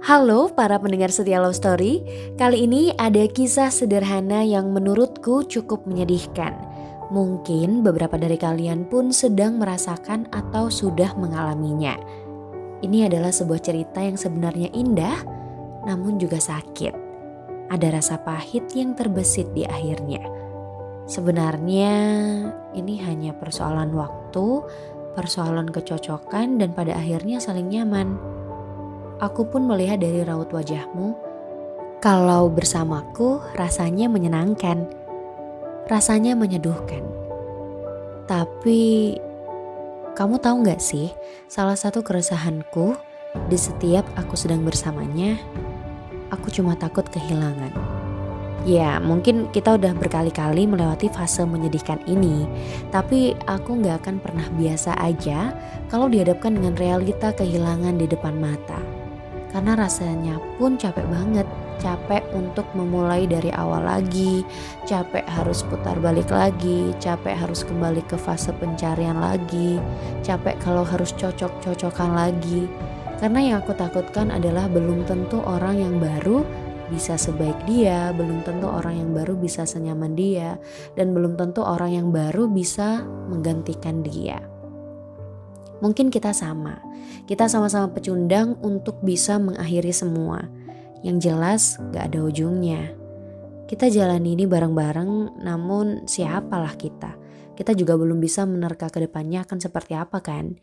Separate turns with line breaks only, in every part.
Halo para pendengar setia Love Story. Kali ini ada kisah sederhana yang menurutku cukup menyedihkan. Mungkin beberapa dari kalian pun sedang merasakan atau sudah mengalaminya. Ini adalah sebuah cerita yang sebenarnya indah, namun juga sakit. Ada rasa pahit yang terbesit di akhirnya. Sebenarnya ini hanya persoalan waktu, persoalan kecocokan, dan pada akhirnya saling nyaman. Aku pun melihat dari raut wajahmu, kalau bersamaku rasanya menyenangkan, rasanya menyeduhkan. Tapi kamu tahu gak sih, salah satu keresahanku di setiap aku sedang bersamanya, aku cuma takut kehilangan. Ya mungkin kita udah berkali-kali melewati fase menyedihkan ini, tapi aku gak akan pernah biasa aja kalau dihadapkan dengan realita kehilangan di depan mata. Karena rasanya pun capek banget, capek untuk memulai dari awal lagi, capek harus putar balik lagi, capek harus kembali ke fase pencarian lagi, capek kalau harus cocok-cocokan lagi. Karena yang aku takutkan adalah belum tentu orang yang baru bisa sebaik dia, belum tentu orang yang baru bisa senyaman dia, dan belum tentu orang yang baru bisa menggantikan dia. Mungkin kita sama-sama pecundang untuk bisa mengakhiri semua. Yang jelas gak ada ujungnya. Kita jalani ini bareng-bareng, namun siapalah kita. Kita juga belum bisa menerka ke depannya akan seperti apa kan.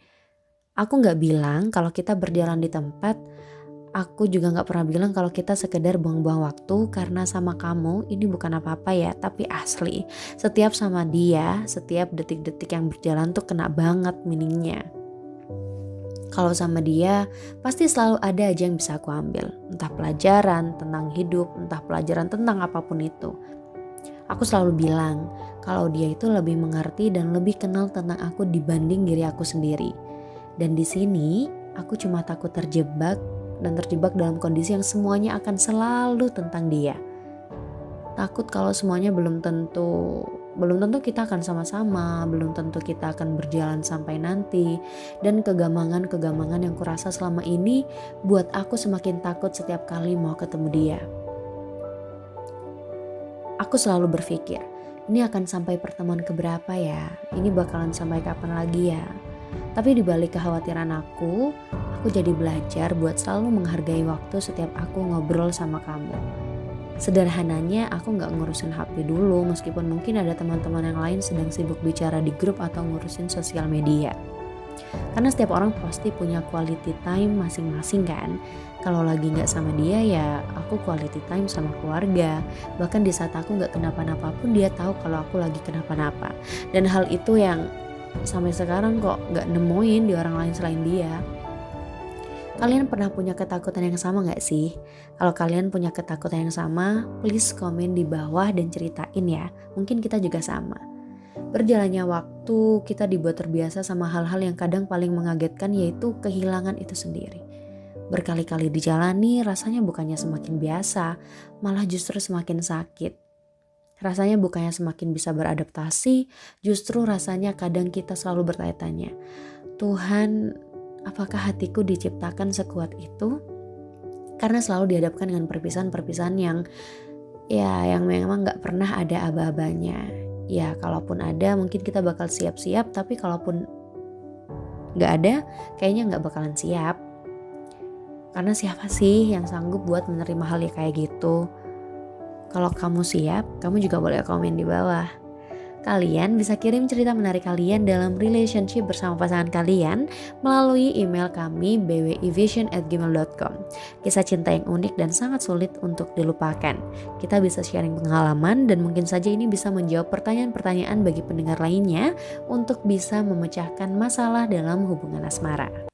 Aku gak bilang kalau kita berjalan di tempat, aku juga gak pernah bilang kalau kita sekedar buang-buang waktu karena sama kamu ini bukan apa-apa ya, tapi asli. Setiap sama dia, setiap detik-detik yang berjalan tuh kena banget meaningnya. Kalau sama dia, pasti selalu ada aja yang bisa aku ambil. Entah pelajaran tentang hidup, entah pelajaran tentang apapun itu. Aku selalu bilang, kalau dia itu lebih mengerti dan lebih kenal tentang aku dibanding diri aku sendiri. Dan di sini, aku cuma takut terjebak dalam kondisi yang semuanya akan selalu tentang dia. Takut kalau semuanya belum tentu kita akan sama-sama, belum tentu kita akan berjalan sampai nanti, dan kegamangan yang kurasa selama ini buat aku semakin takut setiap kali mau ketemu dia. Aku selalu berpikir, ini akan sampai pertemuan keberapa ya? Ini bakalan sampai kapan lagi ya? Tapi dibalik kekhawatiran aku jadi belajar buat selalu menghargai waktu setiap aku ngobrol sama kamu. Sederhananya aku gak ngurusin HP dulu, meskipun mungkin ada teman-teman yang lain sedang sibuk bicara di grup atau ngurusin sosial media. Karena setiap orang pasti punya quality time masing-masing kan. Kalau lagi gak sama dia ya aku quality time sama keluarga. Bahkan di saat aku gak kenapa-napa pun dia tahu kalau aku lagi kenapa-napa. Dan hal itu yang sampai sekarang kok gak nemuin di orang lain selain dia. Kalian pernah punya ketakutan yang sama gak sih? Kalau kalian punya ketakutan yang sama, please komen di bawah dan ceritain ya. Mungkin kita juga sama. Berjalannya waktu, kita dibuat terbiasa sama hal-hal yang kadang paling mengagetkan, yaitu kehilangan itu sendiri. Berkali-kali dijalani, rasanya bukannya semakin biasa, malah justru semakin sakit. Rasanya bukannya semakin bisa beradaptasi, justru rasanya kadang kita selalu bertanya-tanya, Tuhan, apakah hatiku diciptakan sekuat itu? Karena selalu dihadapkan dengan perpisahan-perpisahan yang memang gak pernah ada aba-abanya. Ya kalaupun ada mungkin kita bakal siap-siap, tapi kalaupun gak ada kayaknya gak bakalan siap. Karena siapa sih yang sanggup buat menerima hal yang kayak gitu? Kalau kamu siap, kamu juga boleh komen di bawah. Kalian bisa kirim cerita menarik kalian dalam relationship bersama pasangan kalian melalui email kami bwivision@gmail.com. Kisah cinta yang unik dan sangat sulit untuk dilupakan. Kita bisa sharing pengalaman dan mungkin saja ini bisa menjawab pertanyaan-pertanyaan bagi pendengar lainnya untuk bisa memecahkan masalah dalam hubungan asmara.